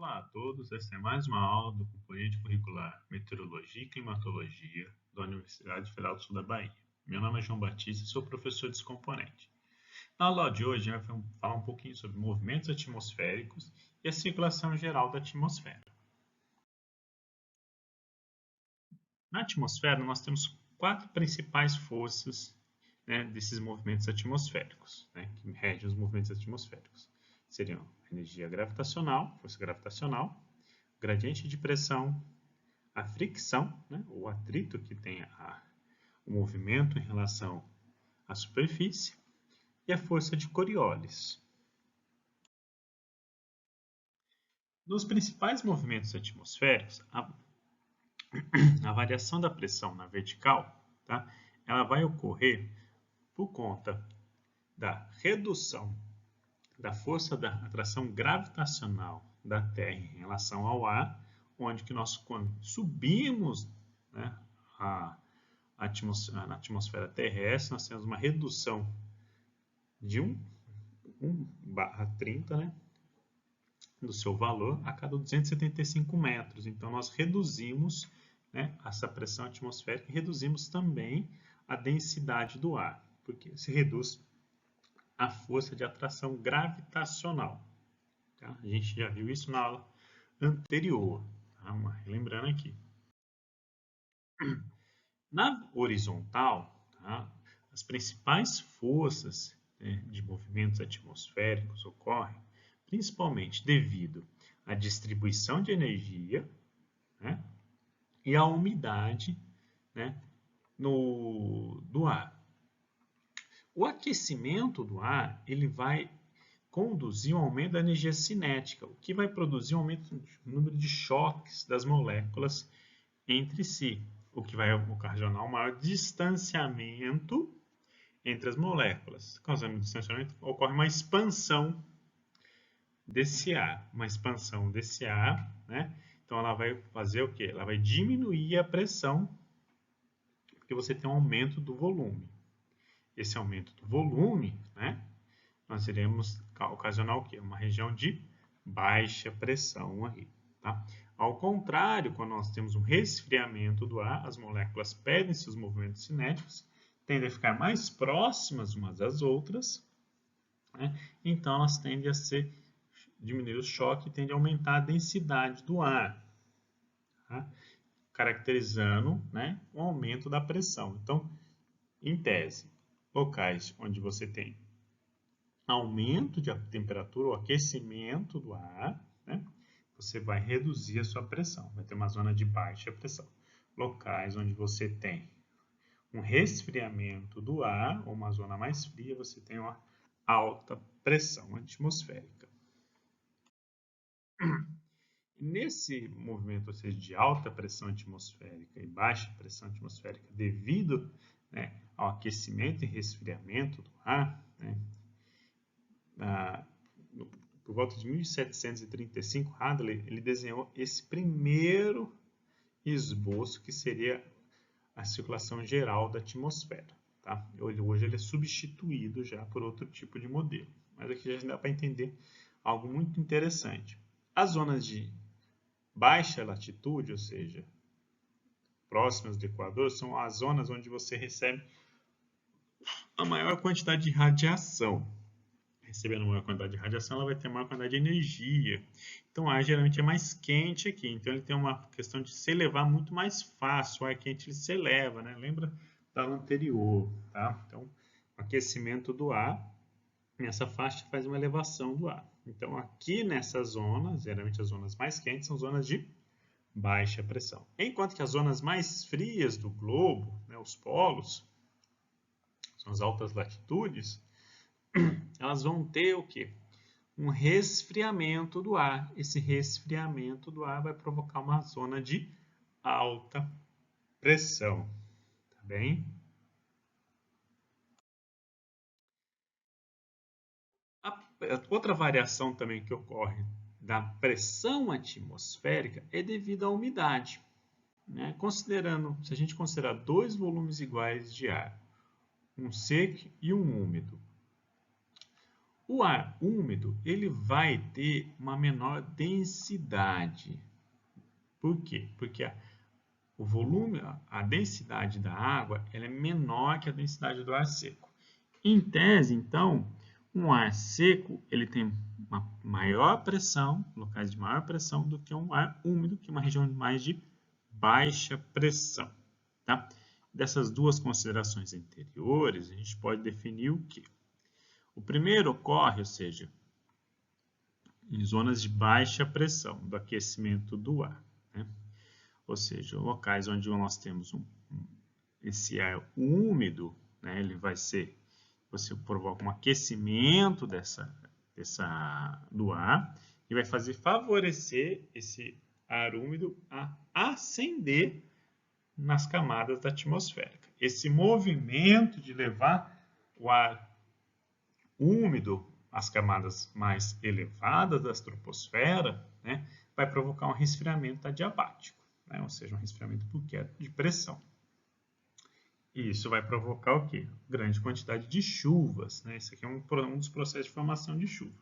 Olá a todos, esta é mais uma aula do componente curricular Meteorologia e Climatologia da Universidade Federal do Sul da Bahia. Meu nome é João Batista e sou professor desse componente. Na aula de hoje, a gente vai falar um pouquinho sobre movimentos atmosféricos e a circulação geral da atmosfera. Na atmosfera, nós temos quatro principais forças desses movimentos atmosféricos, que regem os movimentos atmosféricos. Seriam a energia gravitacional, força gravitacional, o gradiente de pressão, a fricção, o atrito que tem o movimento em relação à superfície, e a força de Coriolis. Nos principais movimentos atmosféricos, a variação da pressão na vertical, ela vai ocorrer por conta da redução da força da atração gravitacional da Terra em relação ao ar, onde que nós, quando subimos na atmosfera terrestre, nós temos uma redução de 1/30 do seu valor a cada 275 metros. Então, nós reduzimos essa pressão atmosférica e reduzimos também a densidade do ar, porque se reduz a força de atração gravitacional. Tá? A gente já viu isso na aula anterior. Tá? Lembrando aqui. Na horizontal, as principais forças de movimentos atmosféricos ocorrem principalmente devido à distribuição de energia e à umidade do ar. O aquecimento do ar ele vai conduzir um aumento da energia cinética, o que vai produzir um aumento do número de choques das moléculas entre si, o que vai ocasionar um maior distanciamento entre as moléculas. Causando distanciamento, ocorre uma expansão desse ar. Então, ela vai fazer o quê? Ela vai diminuir a pressão, porque você tem um aumento do volume. Esse aumento do volume, nós iremos ocasionar o quê? Uma região de baixa pressão aí, tá? Ao contrário, quando nós temos um resfriamento do ar, as moléculas perdem seus movimentos cinéticos, tendem a ficar mais próximas umas das outras, então elas tendem a diminuir o choque e tendem a aumentar a densidade do ar, caracterizando um aumento da pressão. Então, em tese, locais onde você tem aumento de temperatura ou aquecimento do ar, você vai reduzir a sua pressão, vai ter uma zona de baixa pressão. Locais onde você tem um resfriamento do ar ou uma zona mais fria, você tem uma alta pressão atmosférica. Nesse movimento, ou seja, de alta pressão atmosférica e baixa pressão atmosférica, devido ao aquecimento e resfriamento do ar, por volta de 1735, Hadley ele desenhou esse primeiro esboço que seria a circulação geral da atmosfera. Tá? Hoje ele é substituído já por outro tipo de modelo, mas aqui já dá para entender algo muito interessante. As zonas de baixa latitude, ou seja, próximas do Equador, são as zonas onde você recebe a maior quantidade de radiação. Recebendo maior quantidade de radiação, ela vai ter maior quantidade de energia. Então, o ar geralmente é mais quente aqui. Então, ele tem uma questão de se elevar muito mais fácil. O ar quente ele se eleva, Lembra da aula anterior, tá? Então, o aquecimento do ar, nessa faixa, faz uma elevação do ar. Então, aqui nessas zonas, geralmente as zonas mais quentes, são zonas de baixa pressão. Enquanto que as zonas mais frias do globo, os polos, são as altas latitudes, elas vão ter o quê? Um resfriamento do ar. Esse resfriamento do ar vai provocar uma zona de alta pressão. Tá bem? Outra variação também que ocorre da pressão atmosférica é devido à umidade. Se a gente considerar dois volumes iguais de ar, um seco e um úmido, O ar úmido ele vai ter uma menor densidade. Por quê? Porque o volume, a densidade da água, ela é menor que a densidade do ar seco. Em tese, então, um ar seco ele tem uma maior pressão, locais de maior pressão, do que um ar úmido, que é uma região mais de baixa pressão. Tá? Dessas duas considerações anteriores, a gente pode definir o quê? O primeiro ocorre, ou seja, em zonas de baixa pressão, do aquecimento do ar. Né? Ou seja, locais onde nós temos esse ar úmido, né, ele vai ser, você provoca um aquecimento do ar e vai favorecer esse ar úmido a ascender nas camadas da atmosférica. Esse movimento de levar o ar úmido às camadas mais elevadas da troposfera, né, vai provocar um resfriamento adiabático, né, ou seja, um resfriamento por queda de pressão. E isso vai provocar o quê? Grande quantidade de chuvas. Né? Esse aqui é um dos processos de formação de chuva.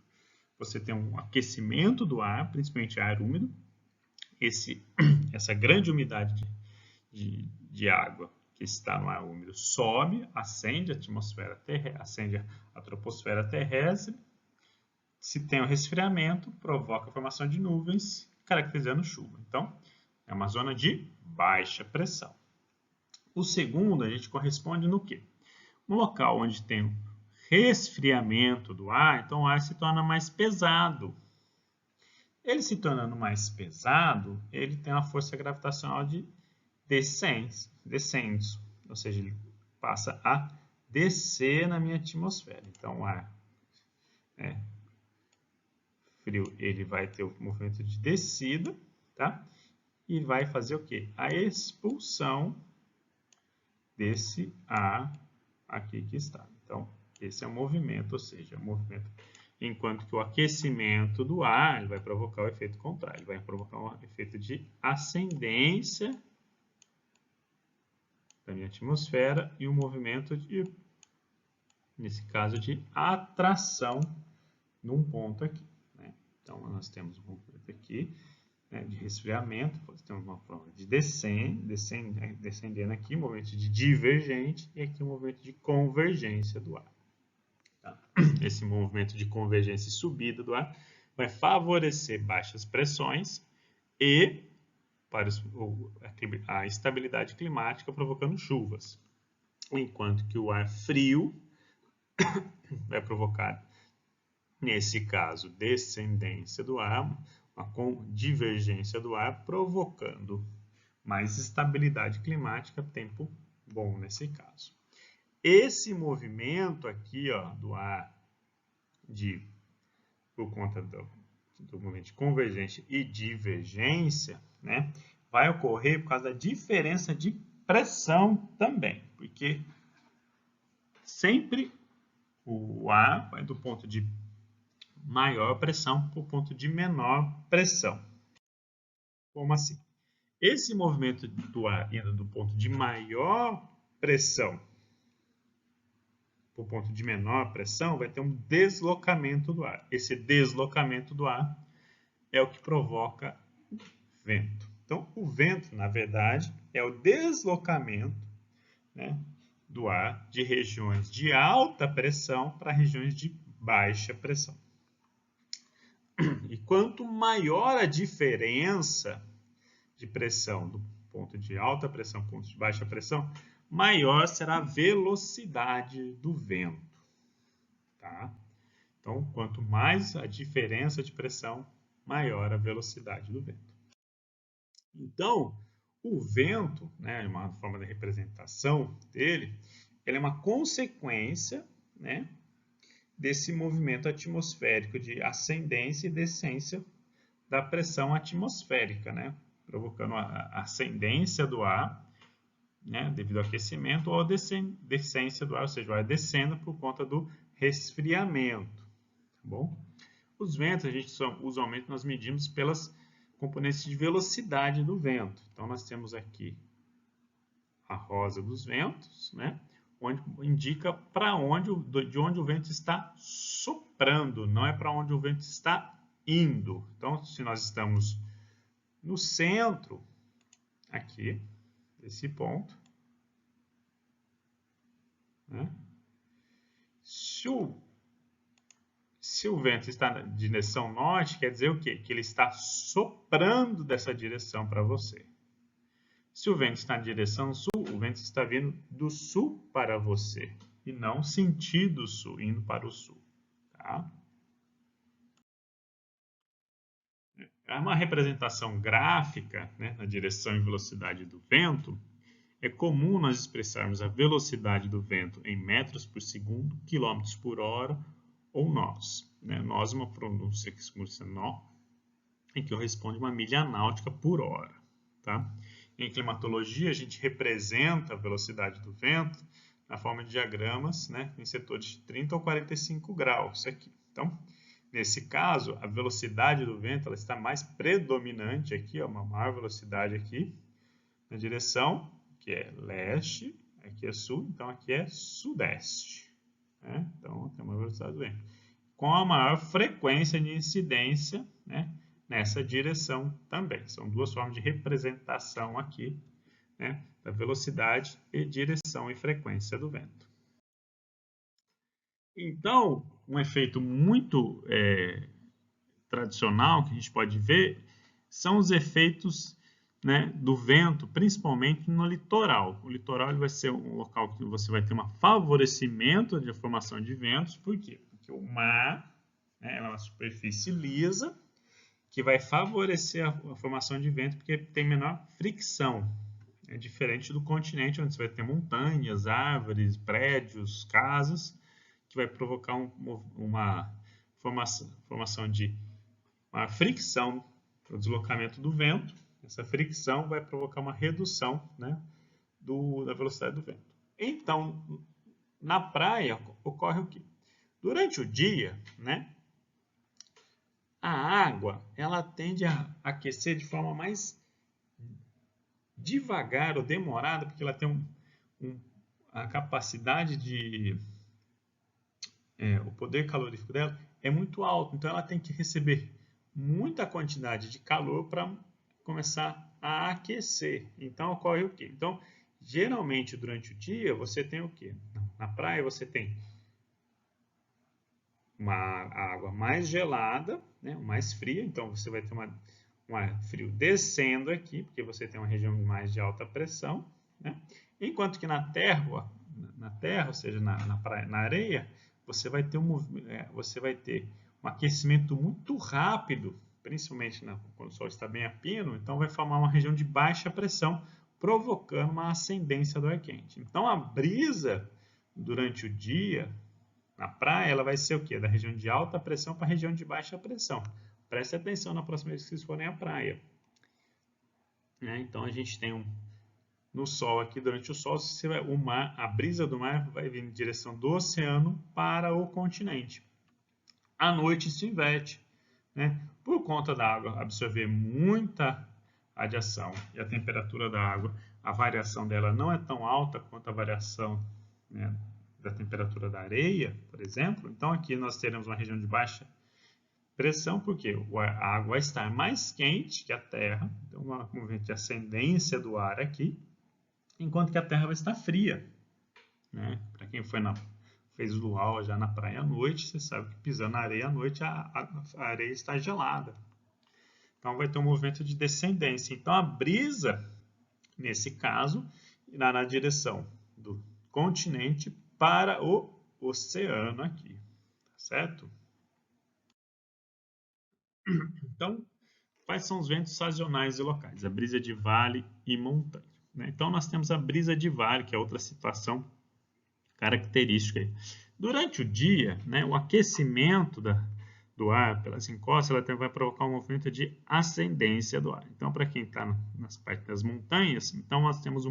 Você tem um aquecimento do ar, principalmente ar úmido. Essa grande umidade de água que está no ar úmido sobe, acende a troposfera terrestre. Se tem o resfriamento, provoca a formação de nuvens, caracterizando chuva. Então, é uma zona de baixa pressão. O segundo, a gente corresponde no quê? Um local onde tem um resfriamento do ar, então o ar se torna mais pesado. Ele se tornando mais pesado, ele tem uma força gravitacional de descende, ou seja, ele passa a descer na minha atmosfera. Então, o ar frio, ele vai ter o movimento de descida, tá? E vai fazer o quê? A expulsão desse ar aqui que está. Então, esse é o movimento, ou seja, o movimento. Enquanto que o aquecimento do ar ele vai provocar o efeito contrário, ele vai provocar um efeito de ascendência da minha atmosfera e um movimento de, nesse caso, de atração num ponto aqui. Né? Então, nós temos um movimento aqui, né, de resfriamento, temos uma forma de descendendo aqui, movimento de divergente, e aqui um movimento de convergência do ar. Tá? Esse movimento de convergência e subida do ar vai favorecer baixas pressões e para a estabilidade climática, provocando chuvas. Enquanto que o ar frio vai provocar, nesse caso, descendência do ar, uma divergência do ar, provocando mais estabilidade climática, tempo bom nesse caso. Esse movimento aqui, ó, do ar por conta do movimento de convergência e divergência, né, vai ocorrer por causa da diferença de pressão também, porque sempre o ar vai do ponto de maior pressão para o ponto de menor pressão. Como assim? Esse movimento do ar indo do ponto de maior pressão para o ponto de menor pressão, vai ter um deslocamento do ar. Esse deslocamento do ar é o que provoca o vento. Então, o vento, na verdade, é o deslocamento, né, do ar de regiões de alta pressão para regiões de baixa pressão. E quanto maior a diferença de pressão do ponto de alta pressão para o ponto de baixa pressão, maior será a velocidade do vento. Tá? Então, quanto mais a diferença de pressão, maior a velocidade do vento. Então, o vento, né, uma forma de representação dele, ele é uma consequência, né, desse movimento atmosférico de ascendência e descência da pressão atmosférica, né, provocando a ascendência do ar, né, devido ao aquecimento, ou a descência do ar, ou seja, o ar descendo por conta do resfriamento. Tá bom? Os ventos, a gente usualmente nós medimos pelas componentes de velocidade do vento. Então, nós temos aqui a rosa dos ventos, né? indica para de onde o vento está soprando, não é para onde o vento está indo. Então, se nós estamos no centro, aqui, desse ponto, né? Se o vento está na direção norte, quer dizer o quê? Que ele está soprando dessa direção para você. Se o vento está na direção sul, o vento está vindo do sul para você, e não sentido sul, indo para o sul. Tá? É uma representação gráfica, né, na direção e velocidade do vento. É comum nós expressarmos a velocidade do vento em metros por segundo, quilômetros por hora ou nós. Né? Nós é uma pronúncia que se pronuncia nó, em que corresponde a uma milha náutica por hora. Tá? Em climatologia, a gente representa a velocidade do vento na forma de diagramas, né, em setores de 30 ou 45 graus. Aqui. Então, nesse caso, a velocidade do vento ela está mais predominante aqui, ó, uma maior velocidade aqui, na direção que é leste, aqui é sul, então aqui é sudeste. Né? Então, tem uma velocidade do vento. Com a maior frequência de incidência, né, nessa direção também. São duas formas de representação aqui, né, da velocidade e direção e frequência do vento. Então, um efeito muito tradicional que a gente pode ver são os efeitos, né, do vento, principalmente no litoral. O litoral ele vai ser um local que você vai ter um favorecimento de formação de ventos. Por quê? Porque o mar, né, é uma superfície lisa que vai favorecer a formação de vento porque tem menor fricção. É diferente do continente, onde você vai ter montanhas, árvores, prédios, casas, que vai provocar uma formação de uma fricção no deslocamento do vento. Essa fricção vai provocar uma redução, né, da velocidade do vento. Então, na praia, ocorre o quê? Durante o dia, né, a água ela tende a aquecer de forma mais devagar ou demorada, porque ela tem a capacidade de... o poder calorífico dela é muito alto, então ela tem que receber muita quantidade de calor para começar a aquecer. Então ocorre o quê? Então, geralmente durante o dia você tem o quê? Na praia você tem uma água mais gelada, né, mais fria, então você vai ter um frio descendo aqui, porque você tem uma região mais de alta pressão, né? Enquanto que na terra, ou seja, na praia, na areia, você vai ter um aquecimento muito rápido, principalmente quando o sol está bem a pino, então vai formar uma região de baixa pressão, provocando uma ascendência do ar quente. Então a brisa durante o dia na praia, ela vai ser o quê? Da região de alta pressão para a região de baixa pressão. Preste atenção na próxima vez que vocês forem à praia. Né? Então a gente tem no sol aqui, durante o sol, a brisa do mar vai vir em direção do oceano para o continente. À noite se inverte. Né? Por conta da água absorver muita radiação e a temperatura da água, a variação dela não é tão alta quanto a variação, né, da temperatura da areia, por exemplo. Então aqui nós teremos uma região de baixa pressão, porque a água vai estar mais quente que a Terra, então um movimento de ascendência do ar aqui, enquanto que a Terra vai estar fria. Né? Para quem fez luau já na praia à noite, você sabe que pisando na areia à noite, a areia está gelada. Então vai ter um movimento de descendência. Então a brisa, nesse caso, irá na direção do continente para o oceano aqui, certo? Então, quais são os ventos sazonais e locais? A brisa de vale e montanha. Né? Então, nós temos a brisa de vale, que é outra situação característica. Durante o dia, né, o aquecimento do ar pelas encostas ela vai provocar um movimento de ascendência do ar. Então, para quem está nas partes das montanhas, então nós temos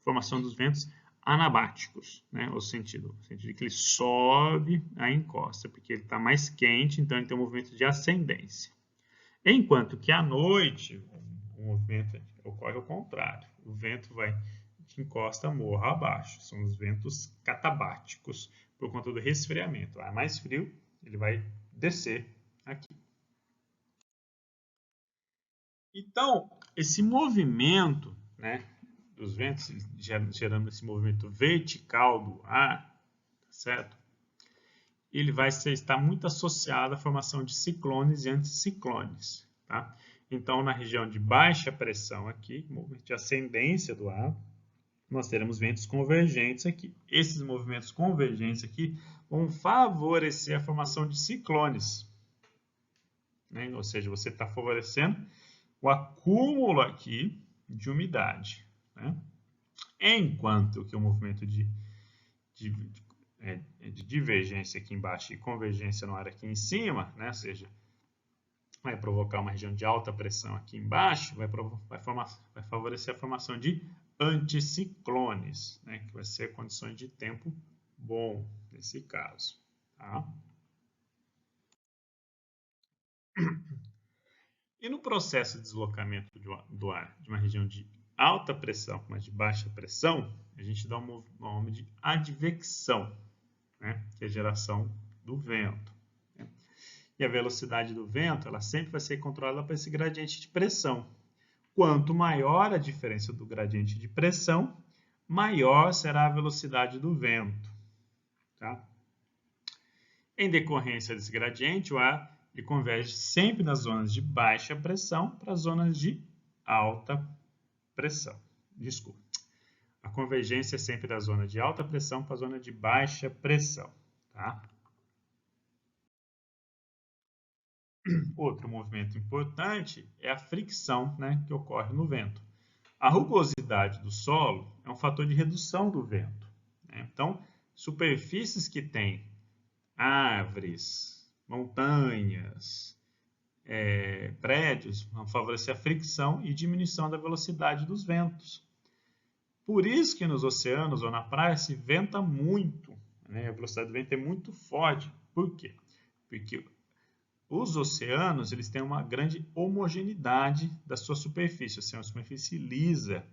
formação dos ventos anabáticos, né? O sentido de que ele sobe a encosta, porque ele está mais quente, então ele tem um movimento de ascendência. Enquanto que à noite, o movimento ocorre ao contrário. O vento vai de encosta morro abaixo. São os ventos catabáticos, por conta do resfriamento. O ar mais frio, ele vai descer aqui. Então, esse movimento, né, dos ventos, gerando esse movimento vertical do ar, certo? Ele vai estar muito associado à formação de ciclones e anticiclones, tá? Então, na região de baixa pressão aqui, movimento de ascendência do ar, nós teremos ventos convergentes aqui. Esses movimentos convergentes aqui vão favorecer a formação de ciclones, né? Ou seja, você está favorecendo o acúmulo aqui de umidade, né? Enquanto que o movimento de divergência aqui embaixo e convergência no ar aqui em cima, né? Ou seja, vai provocar uma região de alta pressão aqui embaixo, vai favorecer a formação de anticiclones, né? Que vai ser condições de tempo bom nesse caso. Tá? E no processo de deslocamento do ar de uma região de alta pressão para uma de baixa pressão, a gente dá um nome de advecção, né? Que é a geração do vento. Né? E a velocidade do vento, ela sempre vai ser controlada por esse gradiente de pressão. Quanto maior a diferença do gradiente de pressão, maior será a velocidade do vento. Tá? Em decorrência desse gradiente, o ar ele converge sempre das zonas de baixa pressão para as zonas de alta pressão. Desculpa. A convergência é sempre da zona de alta pressão para a zona de baixa pressão. Tá? Outro movimento importante é a fricção, né, que ocorre no vento. A rugosidade do solo é um fator de redução do vento. Né? Então, superfícies que têm árvores, montanhas, prédios, vão favorecer a fricção e diminuição da velocidade dos ventos. Por isso que nos oceanos ou na praia se venta muito, né? A velocidade do vento é muito forte. Por quê? Porque os oceanos eles têm uma grande homogeneidade da sua superfície, ou seja, uma superfície lisa,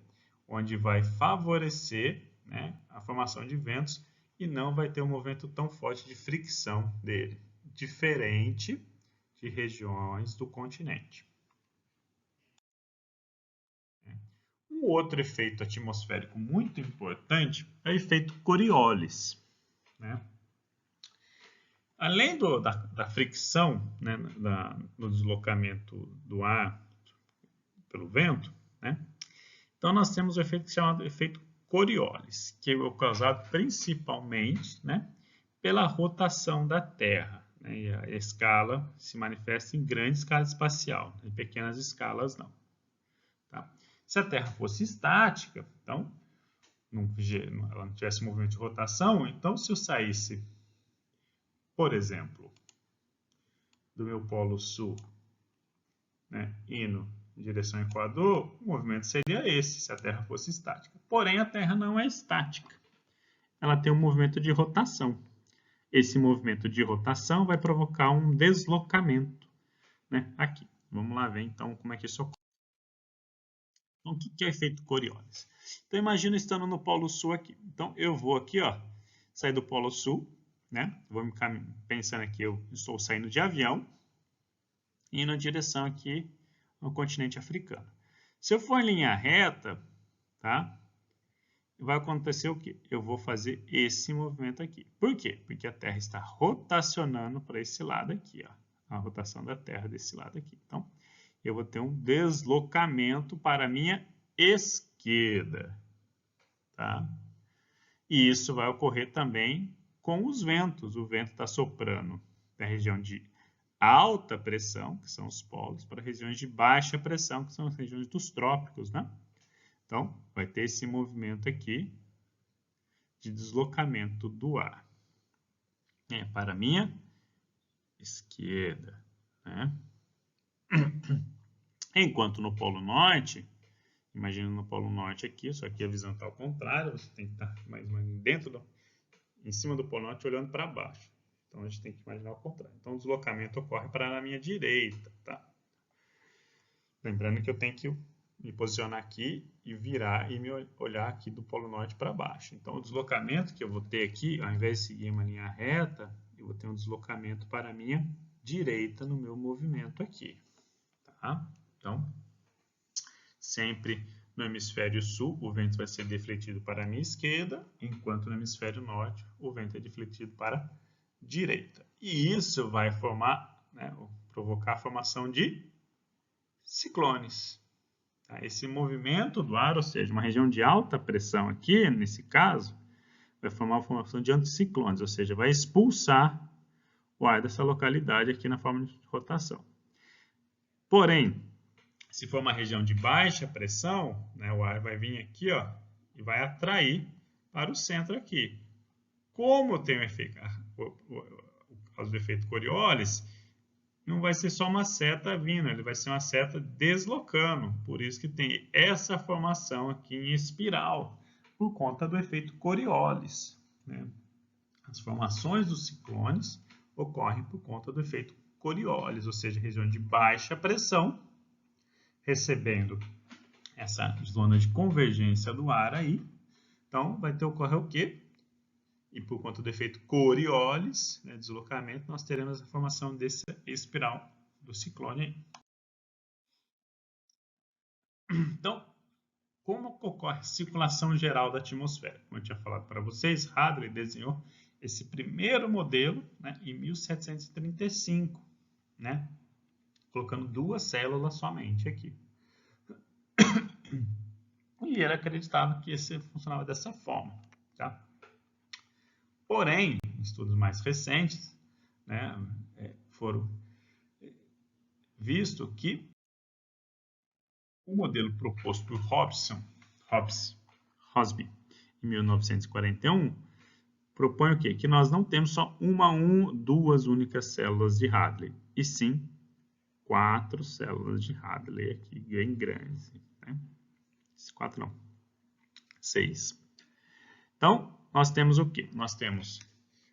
onde vai favorecer, né, a formação de ventos e não vai ter um movimento tão forte de fricção dele, diferente de regiões do continente. Um outro efeito atmosférico muito importante é o efeito Coriolis. Né? Além da fricção, né, do deslocamento do ar pelo vento, né? Então nós temos o efeito chamado efeito Coriolis, que é causado principalmente, né, pela rotação da Terra. Né? E a escala se manifesta em grande escala espacial, em pequenas escalas não. Tá? Se a Terra fosse estática, então ela não tivesse movimento de rotação, então se eu saísse, por exemplo, do meu polo sul, né, indo em direção ao Equador, o movimento seria esse, se a Terra fosse estática. Porém, a Terra não é estática. Ela tem um movimento de rotação. Esse movimento de rotação vai provocar um deslocamento, né, aqui. Vamos lá ver, então, como é que isso ocorre. Então, o que é o efeito Coriolis? Então, imagina estando no Polo Sul aqui. Então, eu vou aqui, ó, sair do Polo Sul, né? Vou pensando aqui, eu estou saindo de avião, indo em direção aqui ao continente africano. Se eu for em linha reta, tá? Vai acontecer o quê? Eu vou fazer esse movimento aqui. Por quê? Porque a Terra está rotacionando para esse lado aqui, ó. A rotação da Terra desse lado aqui. Então, eu vou ter um deslocamento para a minha esquerda, tá? E isso vai ocorrer também com os ventos. O vento está soprando da região de alta pressão, que são os polos, para regiões de baixa pressão, que são as regiões dos trópicos, né? Então, vai ter esse movimento aqui de deslocamento do ar para a minha esquerda, né? Enquanto no Polo Norte, imagina no Polo Norte aqui, só que a visão está ao contrário, você tem que estar mais ou menos em cima do Polo Norte olhando para baixo. Então a gente tem que imaginar ao contrário. Então o deslocamento ocorre para a minha direita, tá? Lembrando que eu tenho que me posicionar aqui e virar e me olhar aqui do Polo Norte para baixo. Então, o deslocamento que eu vou ter aqui, ao invés de seguir uma linha reta, eu vou ter um deslocamento para a minha direita no meu movimento aqui. Tá? Então, sempre no hemisfério sul, o vento vai ser defletido para a minha esquerda, enquanto no hemisfério norte, o vento é defletido para a direita. E isso vai formar, né, provocar a formação de ciclones. Tá? Esse movimento do ar, ou seja, uma região de alta pressão aqui, nesse caso, vai formar a formação de anticiclones, ou seja, vai expulsar o ar dessa localidade aqui na forma de rotação. Porém, se for uma região de baixa pressão, né, o ar vai vir aqui, ó, e vai atrair para o centro aqui. Como tem o efeito Coriolis, não vai ser só uma seta vindo, ele vai ser uma seta deslocando. Por isso que tem essa formação aqui em espiral, por conta do efeito Coriolis. Né? As formações dos ciclones ocorrem por conta do efeito Coriolis, ou seja, região de baixa pressão, recebendo essa zona de convergência do ar aí. Então, vai ocorrer o quê? E por conta do efeito Coriolis, né, deslocamento, nós teremos a formação dessa espiral do ciclone aí. Então, como ocorre a circulação geral da atmosfera? Como eu tinha falado para vocês, Hadley desenhou esse primeiro modelo, né, em 1735, né, colocando 2 células somente aqui. E ele acreditava que isso funcionava dessa forma. Tá? Porém, estudos mais recentes, né, foram visto que o modelo proposto por Rossby em 1941 propõe o quê? Que nós não temos só duas únicas células de Hadley, e sim 4 células de Hadley aqui, bem grandes. Né? 4 não, 6. Então, nós temos o quê? Nós temos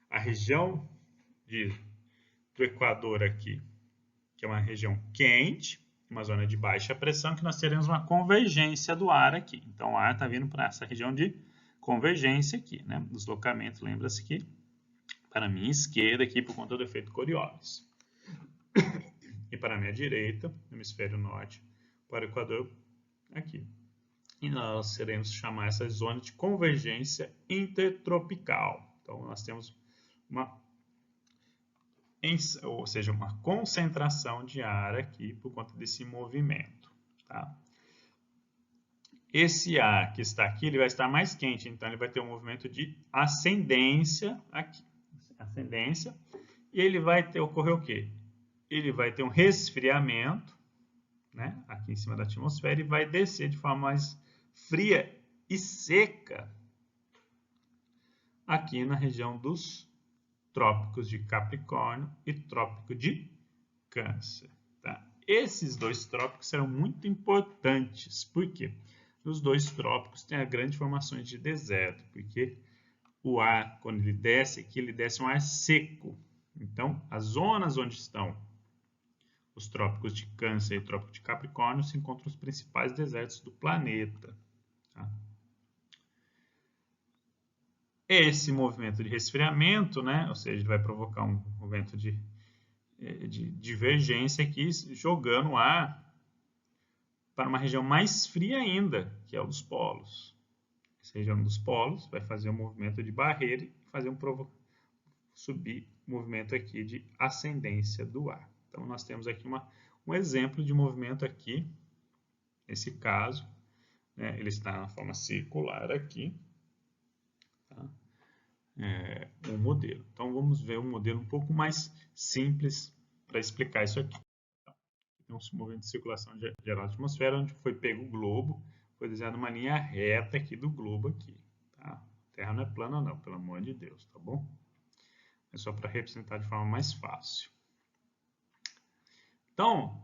a região do Equador aqui, que é uma região quente, uma zona de baixa pressão, que nós teremos uma convergência do ar aqui. Então, o ar está vindo para essa região de convergência aqui, né? Deslocamento, lembra-se que para a minha esquerda aqui, por conta do efeito Coriolis. E para a minha direita, no hemisfério norte, para o Equador, aqui. E nós iremos chamar essa zona de convergência intertropical. Então, nós temos ou seja, uma concentração de ar aqui por conta desse movimento. Tá? Esse ar que está aqui, ele vai estar mais quente, então ele vai ter um movimento de ascendência aqui. Ascendência. E ele vai ocorrer o quê? Ele vai ter um resfriamento, né, aqui em cima da atmosfera, e vai descer de forma mais fria e seca aqui na região dos trópicos de Capricórnio e trópico de Câncer. Tá? Esses 2 trópicos serão muito importantes. Por quê? Nos 2 trópicos tem grandes formações de deserto, porque o ar, quando ele desce aqui, ele desce um ar seco. Então, as zonas onde estão os trópicos de Câncer e trópico de Capricórnio se encontram os principais desertos do planeta. Tá? Esse movimento de resfriamento, né, ou seja, ele vai provocar um movimento de divergência aqui, jogando o ar para uma região mais fria ainda, que é o dos polos. Essa região dos polos vai fazer um movimento de barreira e fazer subir o movimento aqui de ascendência do ar. Então, nós temos aqui um exemplo de movimento aqui, nesse caso, né, ele está na forma circular aqui, tá? Um modelo. Então, vamos ver um modelo um pouco mais simples para explicar isso aqui. Então, um movimento de circulação geral da atmosfera, onde foi pego o globo, foi desenhada uma linha reta aqui do globo aqui. Tá? A Terra não é plana não, pelo amor de Deus, tá bom? É só para representar de forma mais fácil. Então,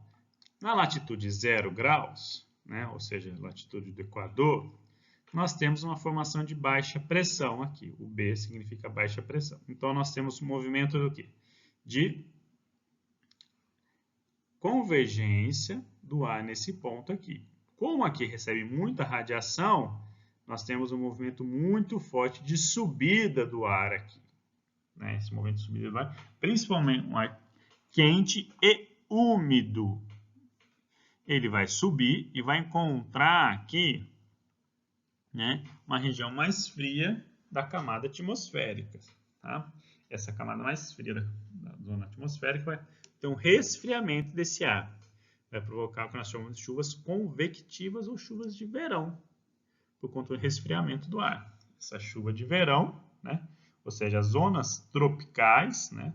na latitude 0 graus, né, ou seja, latitude do Equador, nós temos uma formação de baixa pressão aqui. O B significa baixa pressão. Então, nós temos um movimento do quê? De convergência do ar nesse ponto aqui. Como aqui recebe muita radiação, nós temos um movimento muito forte de subida do ar aqui. Né? Esse movimento de subida do ar, principalmente um ar quente e úmido. Ele vai subir e vai encontrar aqui, né, uma região mais fria da camada atmosférica. Tá? Essa camada mais fria da zona atmosférica vai ter um resfriamento desse ar. Vai provocar o que nós chamamos de chuvas convectivas ou chuvas de verão, por conta do resfriamento do ar. Essa chuva de verão, né, ou seja, as zonas tropicais, né,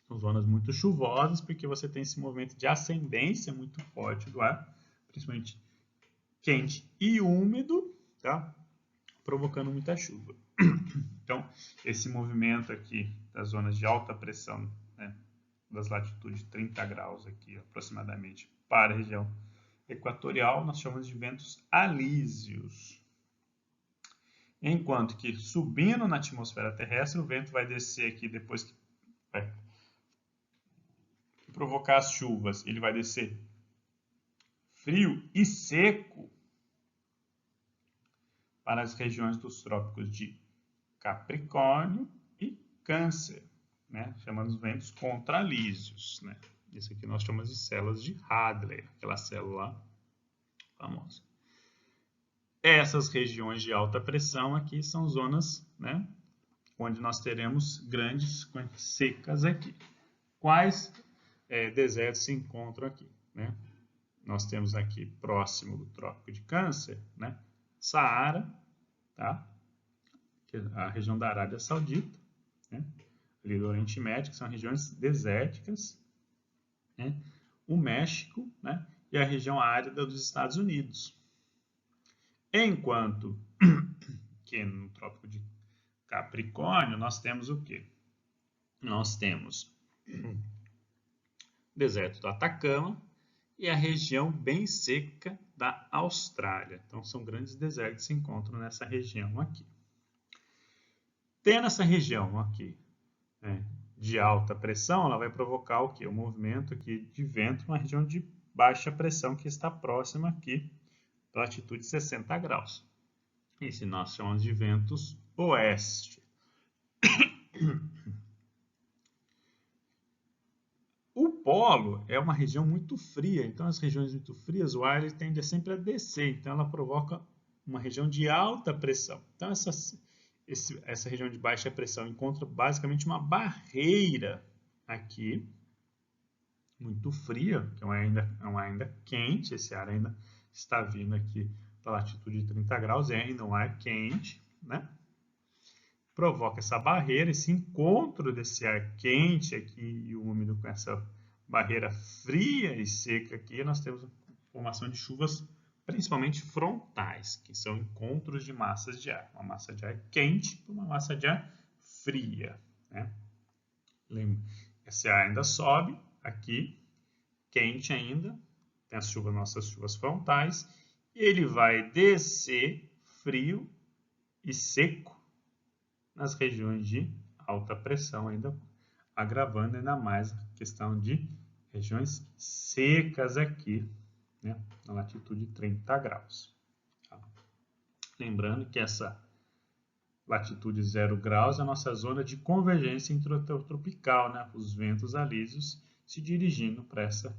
são zonas muito chuvosas, porque você tem esse movimento de ascendência muito forte do ar, principalmente quente e úmido, tá? Provocando muita chuva. Então, esse movimento aqui das zonas de alta pressão, né, das latitudes de 30 graus aqui aproximadamente para a região equatorial, nós chamamos de ventos alísios. Enquanto que subindo na atmosfera terrestre, o vento vai descer aqui depois que vai provocar as chuvas, ele vai descer frio e seco para as regiões dos trópicos de Capricórnio e Câncer, né? Chamamos de ventos contralísios, né? Isso aqui nós chamamos de células de Hadley, aquela célula famosa. Essas regiões de alta pressão aqui são zonas, né, onde nós teremos grandes secas aqui. Quais desertos se encontram aqui, né? Nós temos aqui próximo do Trópico de Câncer, né, Saara, tá? Que é a região da Arábia Saudita, né, ali do Oriente Médio, que são regiões desérticas, né, o México, né, e a região árida dos Estados Unidos. Enquanto que no Trópico de Capricórnio nós temos o quê? Nós temos o deserto do Atacama e a região bem seca da Austrália. Então são grandes desertos que se encontram nessa região aqui. Tendo essa região aqui, né, de alta pressão, ela vai provocar o quê? O movimento aqui de vento numa região de baixa pressão que está próxima aqui da latitude 60 graus. Esse nós chamamos de ventos oeste. O polo é uma região muito fria, então as regiões muito frias, o ar ele tende sempre a descer, então ela provoca uma região de alta pressão. Então essa região de baixa pressão encontra basicamente uma barreira aqui, muito fria, que é um ar ainda quente, esse ar ainda está vindo aqui da latitude de 30 graus, é ainda um ar quente, né? Provoca essa barreira, esse encontro desse ar quente aqui e úmido com essa barreira fria e seca aqui, nós temos a formação de chuvas principalmente frontais, que são encontros de massas de ar, uma massa de ar quente e uma massa de ar fria, né? Lembra, esse ar ainda sobe aqui, quente ainda, tem as chuvas, nossas chuvas frontais, e ele vai descer frio e seco nas regiões de alta pressão, ainda agravando ainda mais a questão de regiões secas aqui, né, na latitude 30 graus. Tá? Lembrando que essa latitude 0 graus é a nossa zona de convergência intertropical, né, os ventos alísios se dirigindo para essa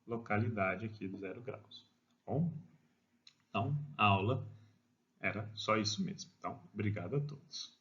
localidade aqui do 0 graus. Tá bom? Então, a aula era só isso mesmo. Então, obrigado a todos.